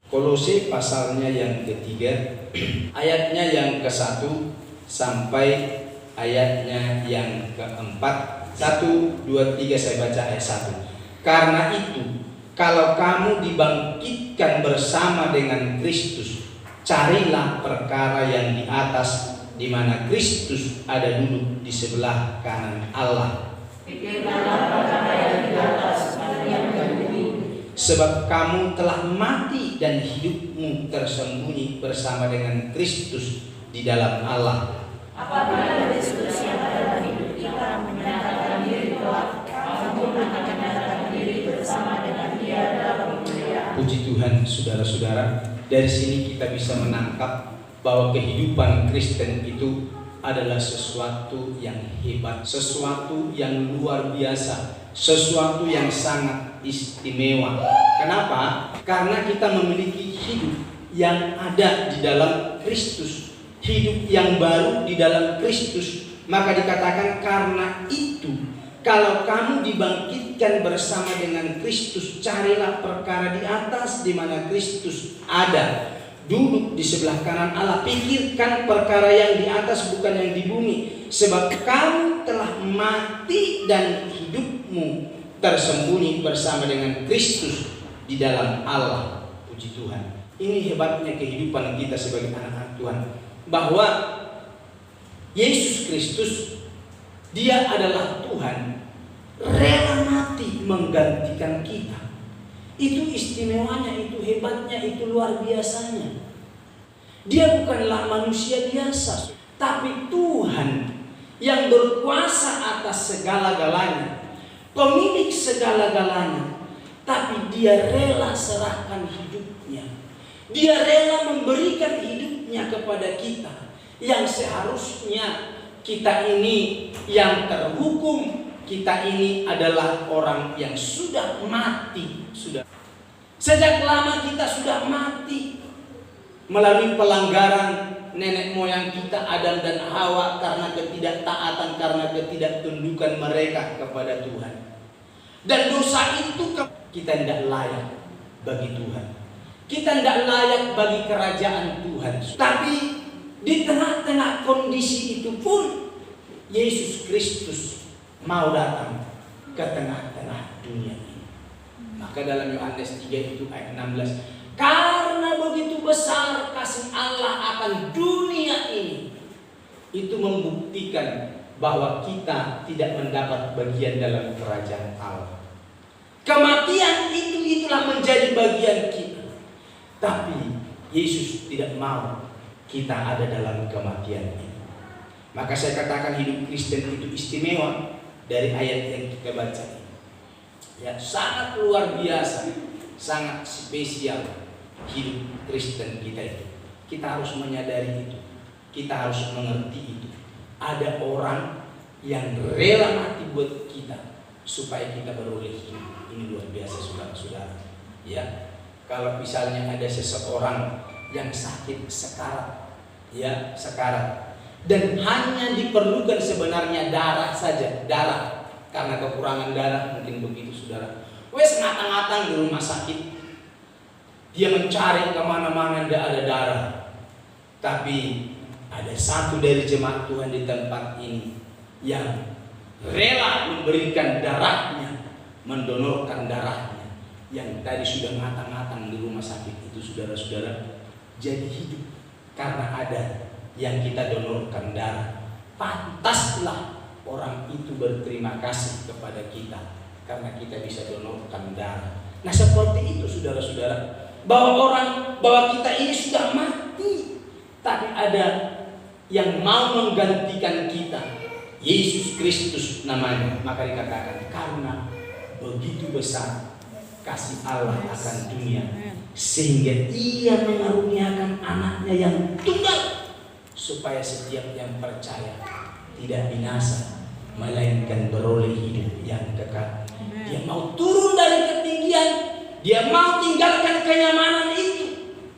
Kolose pasalnya yang ketiga, ayatnya yang ke-1 sampai ayatnya yang ke-4. 1, 2, 3 saya baca ayat 1. Karena itu, kalau kamu dibangkitkan bersama dengan Kristus, carilah perkara yang di atas, di mana Kristus ada duduk di sebelah kanan Allah. Pikirkanlah perkara yang di atas, yang di bumi. Sebab kamu telah mati dan hidupmu tersembunyi bersama dengan Kristus di dalam Allah. Apabila Kristus yang adalah hidup kita menyatakan diri kelak, kamu akan menyatakan diri bersama dengan Dia dalam kemuliaan. Puji Tuhan, saudara-saudara. Dari sini kita bisa menangkap bahwa kehidupan Kristen itu adalah sesuatu yang hebat, sesuatu yang luar biasa, sesuatu yang sangat istimewa. Kenapa? Karena kita memiliki hidup yang ada di dalam Kristus, hidup yang baru di dalam Kristus. Maka dikatakan karena itu, kalau kamu dibangkitkan bersama dengan Kristus, carilah perkara di atas di mana Kristus ada, duduk di sebelah kanan Allah. Pikirkan perkara yang di atas, bukan yang di bumi. Sebab kamu telah mati dan hidupmu tersembunyi bersama dengan Kristus di dalam Allah. Puji Tuhan. Ini hebatnya kehidupan kita sebagai anak-anak Tuhan, bahwa Yesus Kristus, Dia adalah Tuhan, rela mati menggantikan kita. Itu istimewanya, itu hebatnya, itu luar biasanya. Dia bukanlah manusia biasa, tapi Tuhan yang berkuasa atas segala-galanya, pemilik segala-galanya. Tapi Dia rela serahkan hidupnya. Dia rela memberikan hidupnya kepada kita, yang seharusnya kita ini yang terhukum. Kita ini adalah orang yang sudah mati. Sejak lama kita sudah mati melalui pelanggaran nenek moyang kita Adam dan Hawa, karena ketidaktaatan, karena ketidaktundukan mereka kepada Tuhan. Dan dosa itu kita tidak layak bagi Tuhan. Kita tidak layak bagi kerajaan Tuhan. Tapi di tengah-tengah kondisi itu pun Yesus Kristus mau datang ke tengah-tengah dunia ini. Maka dalam Yohanes 3 itu ayat 16, karena begitu besar kasih Allah akan dunia ini, itu membuktikan bahwa kita tidak mendapat bagian dalam kerajaan Allah. Kematian itulah menjadi bagian kita. Tapi Yesus tidak mau kita ada dalam kematian ini. Maka saya katakan hidup Kristen itu istimewa. Dari ayat yang kita baca ini, ya, sangat luar biasa, sangat spesial hidup Kristen kita itu. Kita harus menyadari itu, kita harus mengerti itu. Ada orang yang rela mati buat kita supaya kita beroleh hidup. Ini luar biasa, saudara-saudara. Ya, kalau misalnya ada seseorang yang sakit sekarat, ya, sekarat, dan hanya diperlukan sebenarnya darah saja, darah, karena kekurangan darah, mungkin begitu saudara. Wes ngatang-ngatang di rumah sakit, dia mencari kemana-mana tidak ada darah. Tapi ada satu dari jemaat Tuhan di tempat ini yang rela memberikan darahnya, mendonorkan darahnya. Yang tadi sudah ngatang-ngatang di rumah sakit itu, saudara-saudara, jadi hidup karena ada yang kita donorkan darah. Pantaslah orang itu berterima kasih kepada kita karena kita bisa donorkan darah. Nah, seperti itu saudara-saudara, bahwa kita ini sudah mati, tapi ada yang mau menggantikan kita, Yesus Kristus namanya. Maka dikatakan karena begitu besar kasih Allah akan dunia, sehingga Ia mengaruniakan anaknya yang tunggal, supaya setiap yang percaya tidak binasa, melainkan beroleh hidup yang kekal. Dia mau turun dari ketinggian, Dia mau tinggalkan kenyamanan itu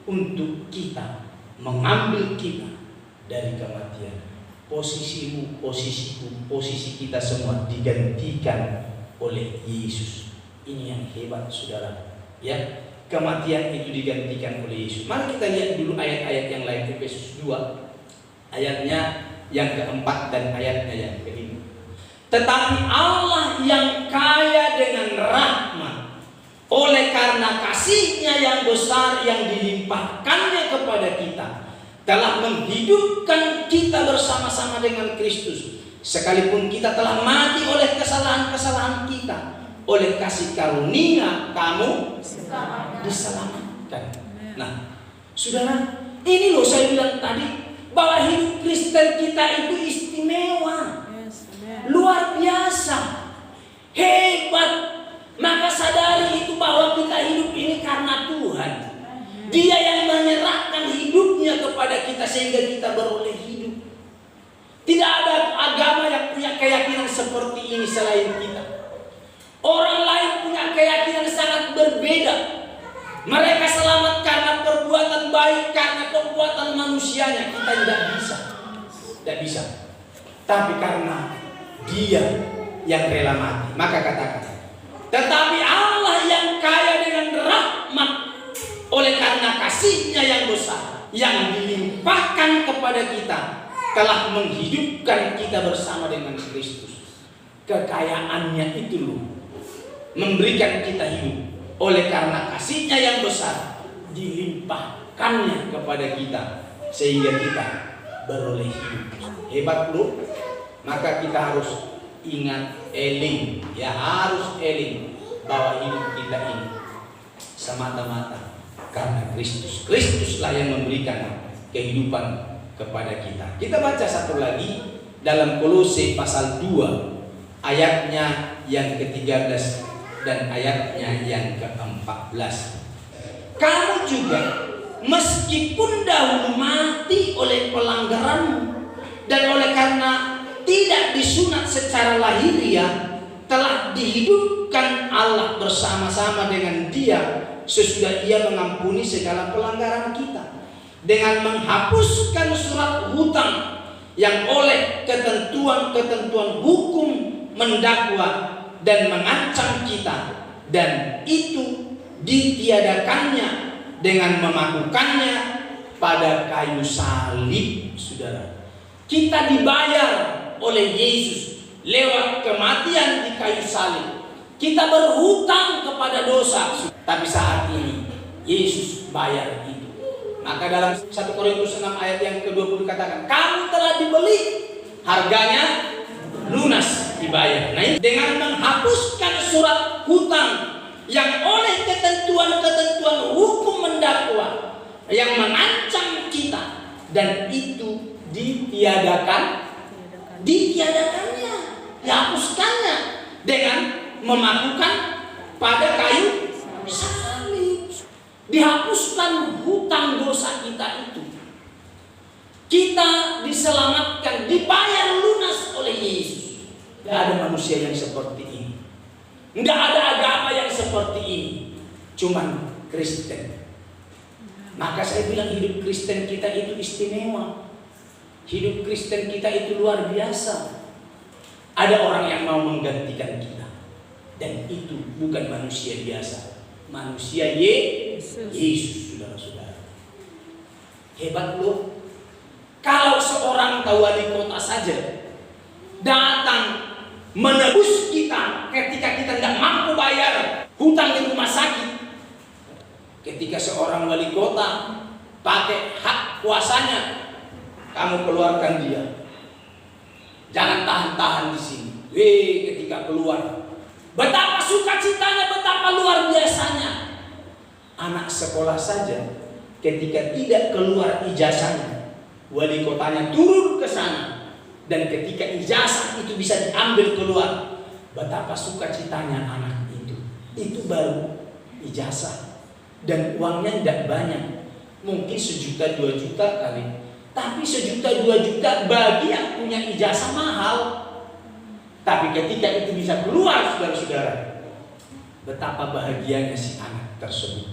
untuk kita, mengambil kita dari kematian. Posisimu, posisiku, posisi kita semua digantikan oleh Yesus. Ini yang hebat, saudara. Ya, kematian itu digantikan oleh Yesus. Mari kita lihat dulu ayat-ayat yang lain. Efesus 2 ayatnya yang keempat dan ayatnya yang kelima. Tetapi Allah yang kaya dengan rahmat, oleh karena kasih-Nya yang besar yang dilimpahkannya kepada kita, telah menghidupkan kita bersama-sama dengan Kristus, sekalipun kita telah mati oleh kesalahan-kesalahan kita. Oleh kasih karunia kamu diselamatkan. Nah, saudara, ini loh saya bilang tadi, bahwa hidup Kristen kita itu istimewa, luar biasa, hebat. Maka sadari itu bahwa kita hidup ini karena Tuhan. Dia yang menyerahkan hidupnya kepada kita sehingga kita beroleh hidup. Tidak ada agama yang punya keyakinan seperti ini selain kita. Orang lain punya keyakinan sangat berbeda. Mereka selamat karena perbuatan baik, karena perbuatan manusianya. Kita tidak bisa. Tidak bisa. Tapi karena Dia yang rela mati. Maka katakan, tetapi Allah yang kaya dengan rahmat, oleh karena kasih-Nya yang besar yang dilimpahkan kepada kita, telah menghidupkan kita bersama dengan Kristus. Kekayaannya itu loh, memberikan kita hidup. Oleh karena kasih-Nya yang besar dilimpahkannya kepada kita, sehingga kita beroleh hidup. Hebat loh. Maka kita harus ingat, eling, ya harus eling, bahwa hidup kita ini semata-mata karena Kristus. Kristuslah yang memberikan kehidupan kepada kita. Kita baca satu lagi dalam Kolose pasal 2 ayatnya yang ke-13 dan ayatnya yang ke-14. Kamu juga meskipun dahulu mati oleh pelanggaranmu dan oleh karena tidak disunat secara lahiriah, telah dihidupkan Allah bersama-sama dengan Dia sesudah Ia mengampuni segala pelanggaran kita, dengan menghapuskan surat hutang yang oleh ketentuan-ketentuan hukum mendakwa dan mengancam kita, dan itu ditiadakannya dengan memakukannya pada kayu salib. Saudara, kita dibayar oleh Yesus lewat kematian di kayu salib. Kita berhutang kepada dosa, tapi saat ini Yesus bayar itu. Maka dalam 1 Korintus 6 ayat yang ke-20 katakan, kamu telah dibeli, harganya lunas dibayar. Nah, dengan menghapuskan surat hutang yang oleh ketentuan-ketentuan hukum mendakwa yang mengancam kita, dan itu ditiadakannya, dihapuskannya dengan memakukan pada kayu salib. Dihapuskan hutang dosa kita itu. Kita diselamatkan, dibayar lunas oleh Yesus. Tidak ada manusia yang seperti ini. Tidak ada agama yang seperti ini. Cuman Kristen. Maka saya bilang hidup Kristen kita itu istimewa. Hidup Kristen kita itu luar biasa. Ada orang yang mau menggantikan kita, dan itu bukan manusia biasa, manusia Yesus, saudara-saudara. Hebat loh. Kalau seorang wali kota saja datang menebus kita ketika kita tidak mampu bayar hutang di rumah sakit, ketika seorang wali kota pakai hak kuasanya, kamu keluarkan dia. Jangan tahan-tahan di sini. Ketika keluar, betapa sukacitanya, betapa luar biasanya. Anak sekolah saja ketika tidak keluar ijazahnya, wali kotanya turun ke sana, dan ketika ijazah itu bisa diambil keluar, betapa sukacitanya anak itu. Itu baru ijazah, dan uangnya tidak banyak, mungkin 1 juta 2 juta kali. Tapi 1 juta 2 juta bagi yang punya ijazah mahal. Tapi ketika itu bisa keluar, saudara-saudara, betapa bahagianya si anak tersebut.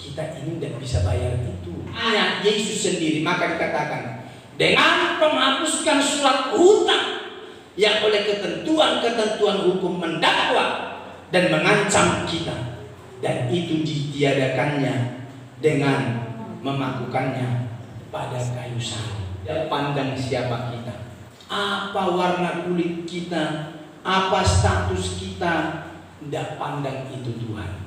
Kita ini tidak bisa bayar itu. Hanya Yesus sendiri. Maka dikatakan, dengan menghapuskan surat hutang yang oleh ketentuan-ketentuan hukum mendakwa dan mengancam kita, dan itu ditiadakannya dengan memakukannya pada kayu salib. Tidak pandang siapa kita, apa warna kulit kita, apa status kita, tidak pandang itu Tuhan.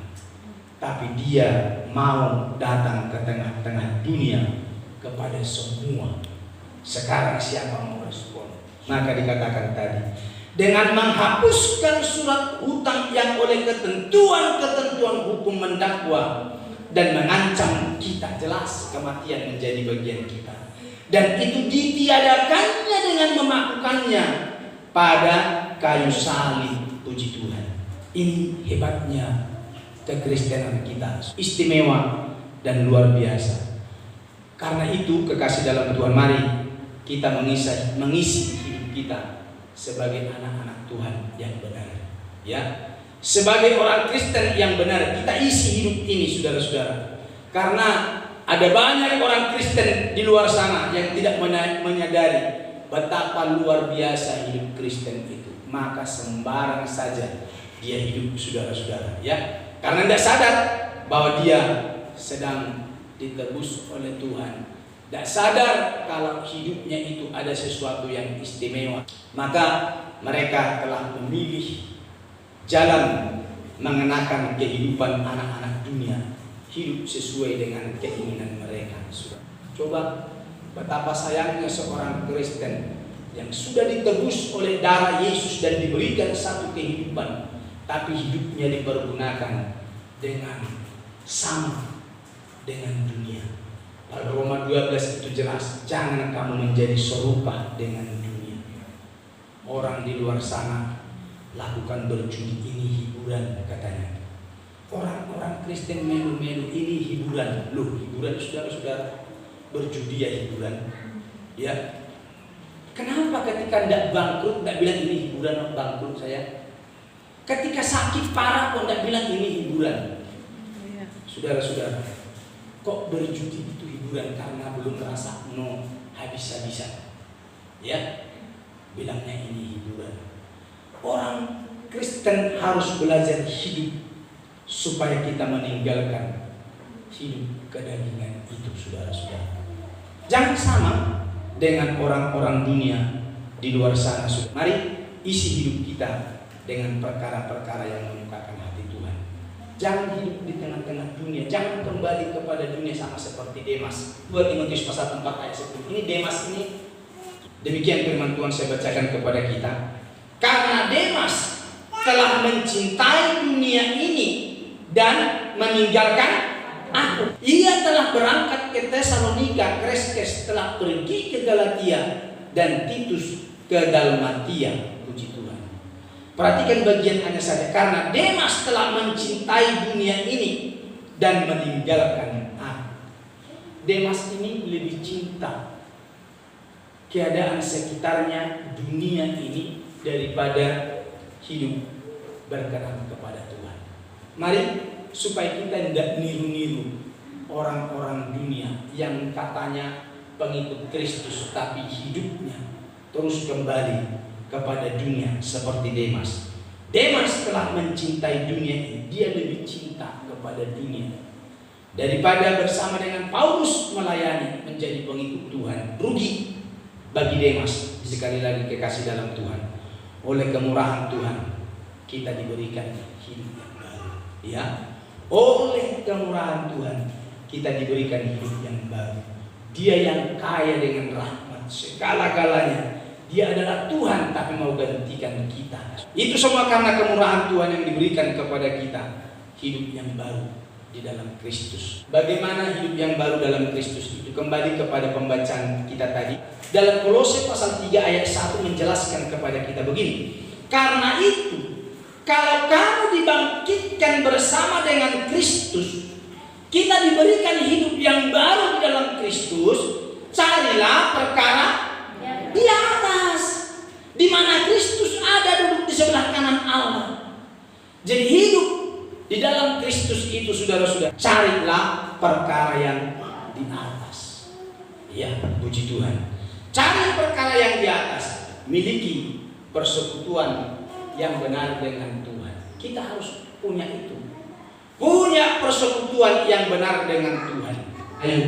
Tapi Dia mau datang ke tengah-tengah dunia kepada semua. Sekarang siapa mau respon? Maka dikatakan tadi, dengan menghapuskan surat hutang yang oleh ketentuan-ketentuan hukum mendakwa dan mengancam kita, jelas kematian menjadi bagian kita. Dan itu ditiadakannya dengan memakukannya pada kayu salib. Puji Tuhan. Ini hebatnya kekristenan kita, istimewa dan luar biasa. Karena itu kekasih dalam Tuhan, mari kita mengisi hidup kita sebagai anak-anak Tuhan yang benar. Ya, sebagai orang Kristen yang benar, kita isi hidup ini, saudara-saudara. Karena ada banyak orang Kristen di luar sana yang tidak menyadari betapa luar biasa hidup Kristen itu. Maka sembarang saja dia hidup, saudara-saudara. Ya, karena tidak sadar bahwa dia sedang ditebus oleh Tuhan. Tidak sadar kalau hidupnya itu ada sesuatu yang istimewa. Maka mereka telah memilih jalan mengenakan kehidupan anak-anak dunia, hidup sesuai dengan keinginan mereka. Coba betapa sayangnya seorang Kristen yang sudah ditebus oleh darah Yesus dan diberikan satu kehidupan, tapi hidupnya dipergunakan dengan sama dengan dunia. Pada Roma 12 itu jelas, jangan kamu menjadi serupa dengan dunia. Orang di luar sana lakukan berjudi, ini hiburan katanya. Orang-orang Kristen melu-melu, ini hiburan. Loh, hiburan saudara-saudara, berjudi ya hiburan. Ya, kenapa ketika tidak bangkrut tidak bilang ini hiburan, bangkrut saya? Ketika sakit parah pun tidak bilang ini hiburan. Saudara-saudara, kok berjudi itu hiburan karena belum merasa habis-habisan? Ya, bilangnya ini hiburan. Orang Kristen harus belajar hidup supaya kita meninggalkan hidup kedagingan itu, saudara-saudara. Jangan sama dengan orang-orang dunia di luar sana. Mari isi hidup kita dengan perkara-perkara yang menyukakan hati Tuhan. Jangan hidup di tengah-tengah dunia. Jangan kembali kepada dunia sama seperti Demas. 2 Timotius pasal 4 ayat 10. Ini Demas ini, demikian firman Tuhan saya bacakan kepada kita. Karena Demas telah mencintai dunia ini dan meninggalkan aku. Ia telah berangkat ke Tesalonika, Kreskes telah pergi ke Galatia, dan Titus ke Dalmatia. Puji Tuhan. Perhatikan bagian hanya saja. Karena Demas telah mencintai dunia ini dan meninggalkan aku. Demas ini lebih cinta keadaan sekitarnya, dunia ini, daripada hidup berkenan kepada Tuhan. Mari supaya kita tidak niru-niru orang-orang dunia yang katanya pengikut Kristus tapi hidupnya terus kembali kepada dunia seperti Demas. Demas telah mencintai dunia ini. Dia lebih cinta kepada dunia daripada bersama dengan Paulus melayani menjadi pengikut Tuhan. Rugi bagi Demas. Sekali lagi kekasih dalam Tuhan, oleh kemurahan Tuhan kita diberikan hidup yang baru. Ya, oleh kemurahan Tuhan kita diberikan hidup yang baru. Dia yang kaya dengan rahmat segala-galanya. Dia adalah Tuhan tapi mau gantikan kita. Itu semua karena kemurahan Tuhan yang diberikan kepada kita. Hidup yang baru di dalam Kristus. Bagaimana hidup yang baru dalam Kristus itu? Kembali kepada pembacaan kita tadi. Dalam Kolose pasal 3 ayat 1 menjelaskan kepada kita begini. Karena itu, kalau kamu dibangkitkan bersama dengan Kristus, kita diberikan hidup yang baru di dalam Kristus. Carilah perkara di atas, di mana Kristus ada duduk di sebelah kanan Allah. Jadi hidup di dalam Kristus itu, saudara-saudara, carilah perkara yang di atas. Ya, puji Tuhan. Cari perkara yang di atas, miliki persekutuan yang benar dengan Tuhan. Kita harus punya itu. punya persekutuan yang benar dengan Tuhan. Ayo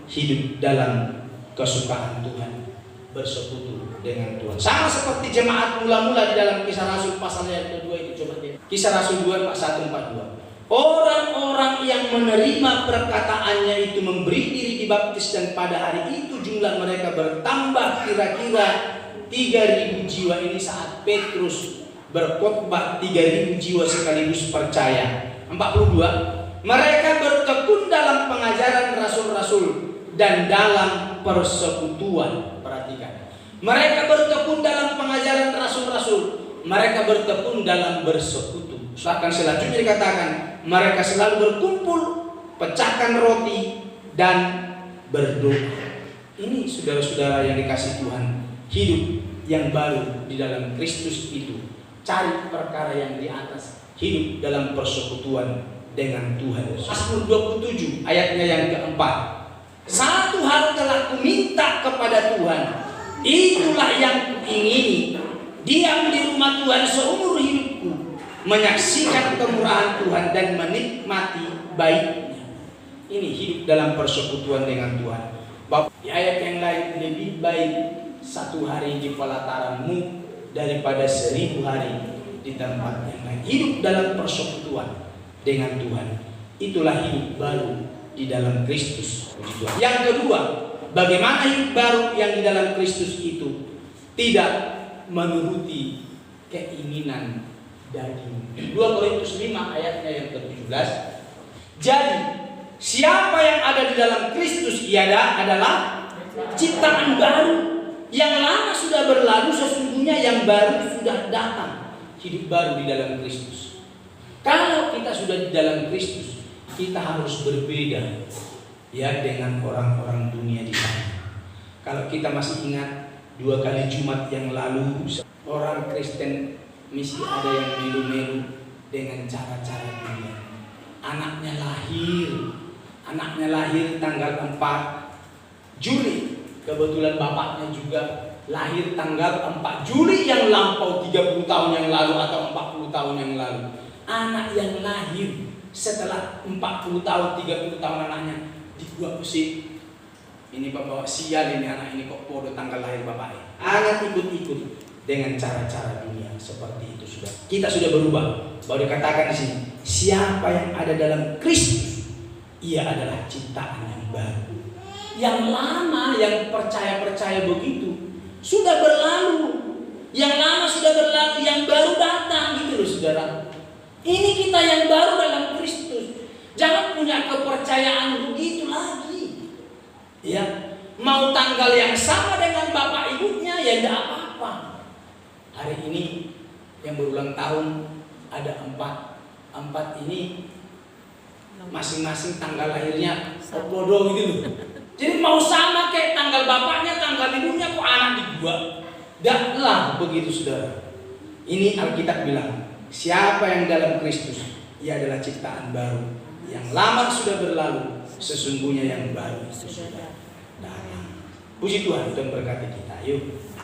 hidup dalam kesukaan Tuhan, bersekutu dengan Tuhan. Sama seperti jemaat mula-mula di dalam Kisah Rasul pasal yang kedua itu, coba lihat. Kisah Rasul 2:41-42. Orang-orang yang menerima perkataannya itu memberi diri dibaptis, dan pada hari itu jumlah mereka bertambah kira-kira 3.000 jiwa. Ini saat Petrus berkhotbah, 3.000 jiwa sekaligus percaya. 42. Mereka bertekun dalam pengajaran rasul-rasul dan dalam persekutuan. Perhatikan. Mereka bertekun dalam pengajaran rasul-rasul. Mereka bertekun dalam bersekutu. Bahkan selanjutnya dikatakan, mereka selalu berkumpul, pecahkan roti, dan berdoa. Ini saudara-saudara yang dikasihi Tuhan, hidup yang baru di dalam Kristus itu. Cari perkara yang di atas, hidup dalam persekutuan dengan Tuhan. Mazmur 27 ayatnya yang keempat. Satu hal telah kuminta kepada Tuhan, itulah yang kuingini, diam di rumah Tuhan seumur hidupku, menyaksikan kemurahan Tuhan dan menikmati baiknya. Ini hidup dalam persekutuan dengan Tuhan. Di ayat yang lain, lebih baik 1 hari di pelataranmu daripada 1000 hari di tempat yang lain. Hidup dalam persekutuan dengan Tuhan, itulah hidup baru di dalam Kristus. Yang kedua, bagaimana hidup baru yang di dalam Kristus itu? Tidak menuruti keinginan daging. 2 Korintus 5 ayatnya yang ke-17. Jadi siapa yang ada di dalam Kristus, ia adalah ciptaan baru. Yang lama sudah berlalu, sesungguhnya yang baru sudah datang. Hidup baru di dalam Kristus. Kalau kita sudah di dalam Kristus, kita harus berbeda ya dengan orang-orang dunia di sana. Kalau kita masih ingat 2 kali Jumat yang lalu, orang Kristen mesti ada yang melu-melu dengan cara-cara dunia. Anaknya lahir tanggal 4 Juli. Kebetulan bapaknya juga lahir tanggal 4 Juli yang lampau 30 tahun yang lalu atau 40 tahun yang lalu. Anak yang lahir setelah 40 tahun, 30 tahun anaknya dibuat musik. Ini bapak sial, ini anak ini kok bodoh tanggal lahir bapaknya. Anak ikut-ikut dengan cara-cara dunia seperti itu sudah. Kita sudah berubah. Baru dikatakan di sini, siapa yang ada dalam Kristus, ia adalah ciptaan yang baru. Yang lama, yang percaya begitu, sudah berlalu. Yang lama sudah berlalu, yang baru datang gitu loh saudara. Ini kita yang baru dalam Kristus. Jangan punya kepercayaan begitu lagi. Ya, mau tanggal yang sama dengan bapak ibunya ya tidak apa-apa. Hari ini yang berulang tahun ada 4 ini masing-masing tanggal lahirnya bodoh gitu loh. Jadi mau sama kayak tanggal bapaknya, tanggal ibunya, kok anak dibuat? Daklah begitu saudara. Ini Alkitab bilang, siapa yang dalam Kristus, ia adalah ciptaan baru. Yang lama sudah berlalu, sesungguhnya yang baru itu sudah datang. Puji Tuhan, Tuhan berkati kita. Yuk.